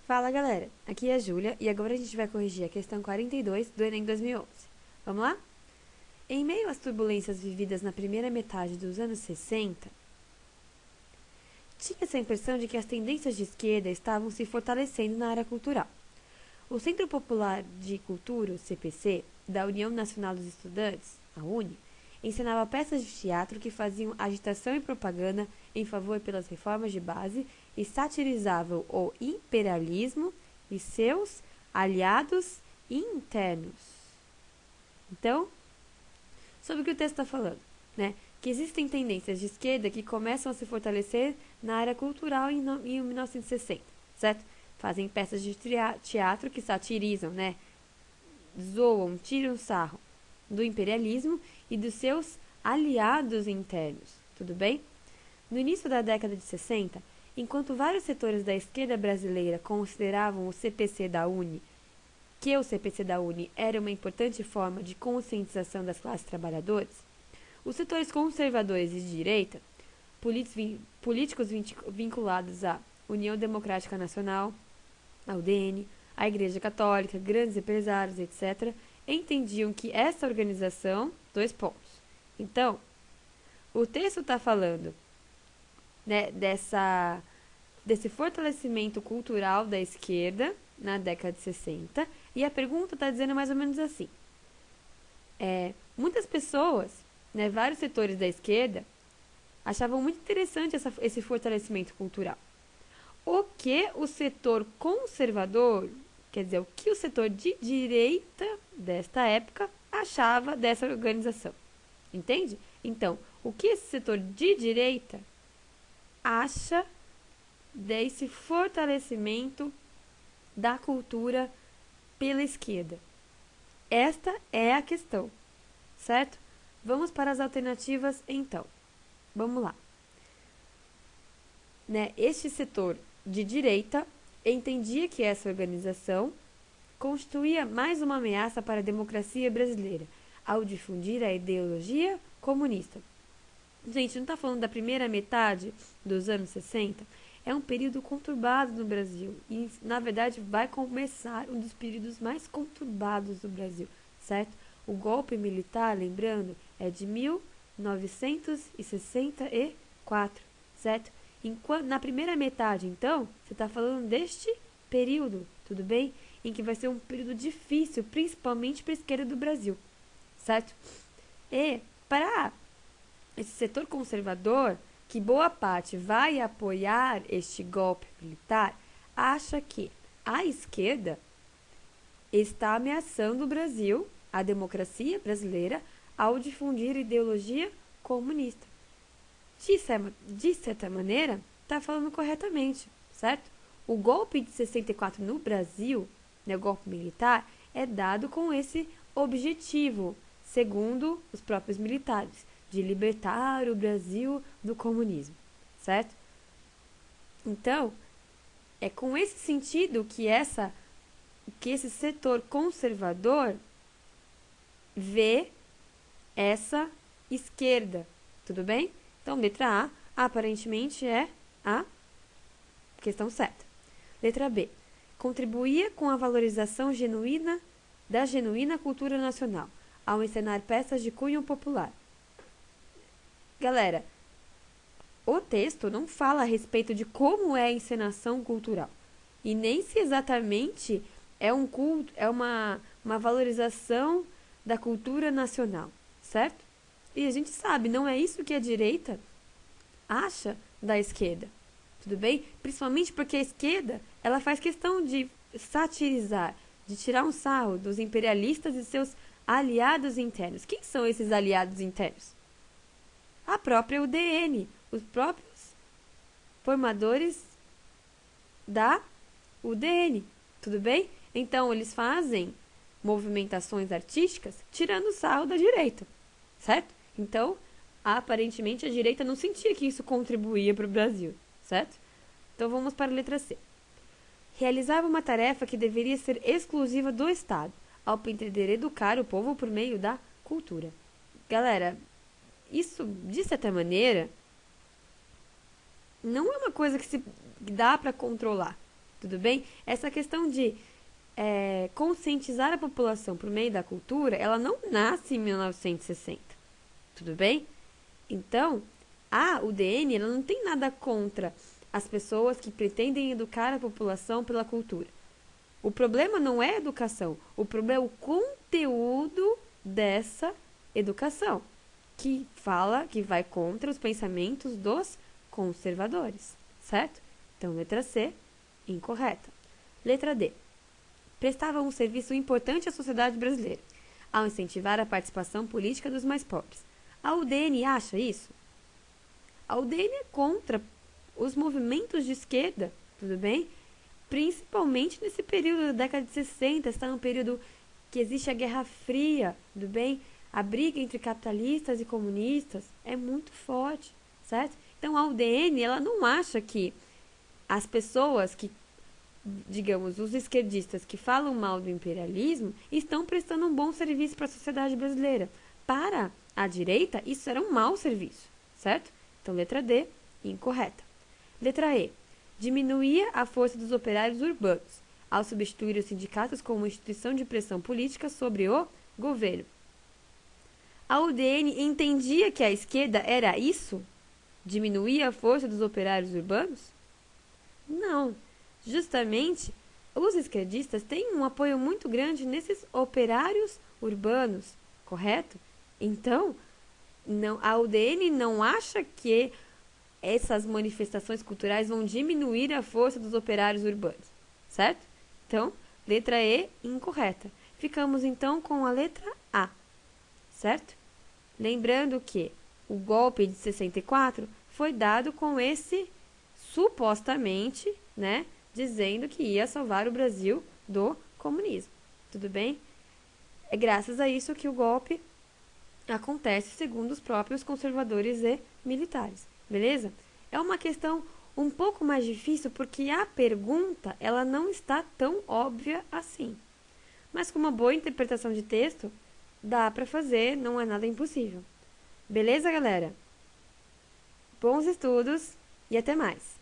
Fala galera, aqui é a Júlia e agora a gente vai corrigir a questão 42 do Enem 2011. Vamos lá? Em meio às turbulências vividas na primeira metade dos anos 60, tinha-se a impressão de que as tendências de esquerda estavam se fortalecendo na área cultural. O Centro Popular de Cultura, o CPC, da União Nacional dos Estudantes, a UNE, encenava peças de teatro que faziam agitação e propaganda em favor pelas reformas de base e satirizavam o imperialismo e seus aliados internos. Então, sobre o que o texto está falando, né? Que existem tendências de esquerda que começam a se fortalecer na área cultural em 1960, certo? Fazem peças de teatro que satirizam, né? Zoam, tiram sarro do imperialismo e dos seus aliados internos, tudo bem? No início da década de 60, enquanto vários setores da esquerda brasileira consideravam o CPC da UNE, que o CPC da UNE era uma importante forma de conscientização das classes trabalhadoras, os setores conservadores e de direita, políticos vinculados à União Democrática Nacional, à UDN, à Igreja Católica, grandes empresários, etc., entendiam que essa organização... Dois pontos. Então, o texto está falando, né, desse fortalecimento cultural da esquerda na década de 60, e a pergunta está dizendo mais ou menos assim. Muitas pessoas, né, vários setores da esquerda, achavam muito interessante esse fortalecimento cultural. O que o setor conservador, quer dizer, o que o setor de direita desta época achava dessa organização. Entende? Então, o que esse setor de direita acha desse fortalecimento da cultura pela esquerda? Esta é a questão, certo? Vamos para as alternativas então. Vamos lá. Né? Este setor de direita entendia que essa organização constituía mais uma ameaça para a democracia brasileira, ao difundir a ideologia comunista. Gente, não está falando da primeira metade dos anos 60? É um período conturbado no Brasil e, na verdade, vai começar um dos períodos mais conturbados do Brasil, certo? O golpe militar, lembrando, é de 1964, certo? Na primeira metade, então, você está falando deste período, tudo bem? Em que vai ser um período difícil, principalmente para a esquerda do Brasil, certo? E para esse setor conservador, que boa parte vai apoiar este golpe militar, acha que a esquerda está ameaçando o Brasil, a democracia brasileira, ao difundir ideologia comunista. De certa maneira, está falando corretamente, certo? O golpe de 64 no Brasil, né, o golpe militar, é dado com esse objetivo, segundo os próprios militares, de libertar o Brasil do comunismo, certo? Então, é com esse sentido que esse setor conservador vê essa esquerda, tudo bem? Então, letra A, aparentemente, é a questão certa. Letra B, contribuía com a valorização da genuína cultura nacional, ao encenar peças de cunho popular. Galera, o texto não fala a respeito de como é a encenação cultural, e nem se exatamente é um culto, é uma valorização da cultura nacional, certo? E a gente sabe, não é isso que a direita acha da esquerda, tudo bem? Principalmente porque a esquerda, ela faz questão de satirizar, de tirar um sarro dos imperialistas e seus aliados internos. Quem são esses aliados internos? A própria UDN, os próprios formadores da UDN, tudo bem? Então, eles fazem movimentações artísticas tirando sarro da direita, certo? Então, aparentemente, a direita não sentia que isso contribuía para o Brasil, certo? Então, vamos para a letra C. Realizava uma tarefa que deveria ser exclusiva do Estado, ao pretender educar o povo por meio da cultura. Galera, isso, de certa maneira, não é uma coisa que dá para controlar, tudo bem? Essa questão de conscientizar a população por meio da cultura, ela não nasce em 1960, tudo bem? Então, a UDN ela não tem nada contra as pessoas que pretendem educar a população pela cultura. O problema não é a educação, o problema é o conteúdo dessa educação, que vai contra os pensamentos dos conservadores, certo? Então, letra C, incorreta. Letra D. Prestava um serviço importante à sociedade brasileira, ao incentivar a participação política dos mais pobres. A UDN acha isso? A UDN é contra os movimentos de esquerda, tudo bem? Principalmente nesse período da década de 60, está num período que existe a Guerra Fria, tudo bem? A briga entre capitalistas e comunistas é muito forte, certo? Então a UDN, ela não acha que as pessoas que, digamos, os esquerdistas que falam mal do imperialismo estão prestando um bom serviço para a sociedade brasileira. Para a direita, isso era um mau serviço, certo? Então, letra D, incorreta. Letra E. Diminuía a força dos operários urbanos, ao substituir os sindicatos como instituição de pressão política sobre o governo. A UDN entendia que a esquerda era isso? Diminuir a força dos operários urbanos? Não. Justamente, os esquerdistas têm um apoio muito grande nesses operários urbanos, correto? Então, a UDN não acha que essas manifestações culturais vão diminuir a força dos operários urbanos, certo? Então, letra E, incorreta. Ficamos, então, com a letra A, certo? Lembrando que o golpe de 64 foi dado com esse, supostamente, né, dizendo que ia salvar o Brasil do comunismo, tudo bem? É graças a isso que o golpe acontece segundo os próprios conservadores e militares, beleza? É uma questão um pouco mais difícil porque a pergunta ela não está tão óbvia assim. Mas com uma boa interpretação de texto, dá para fazer, não é nada impossível. Beleza, galera? Bons estudos e até mais!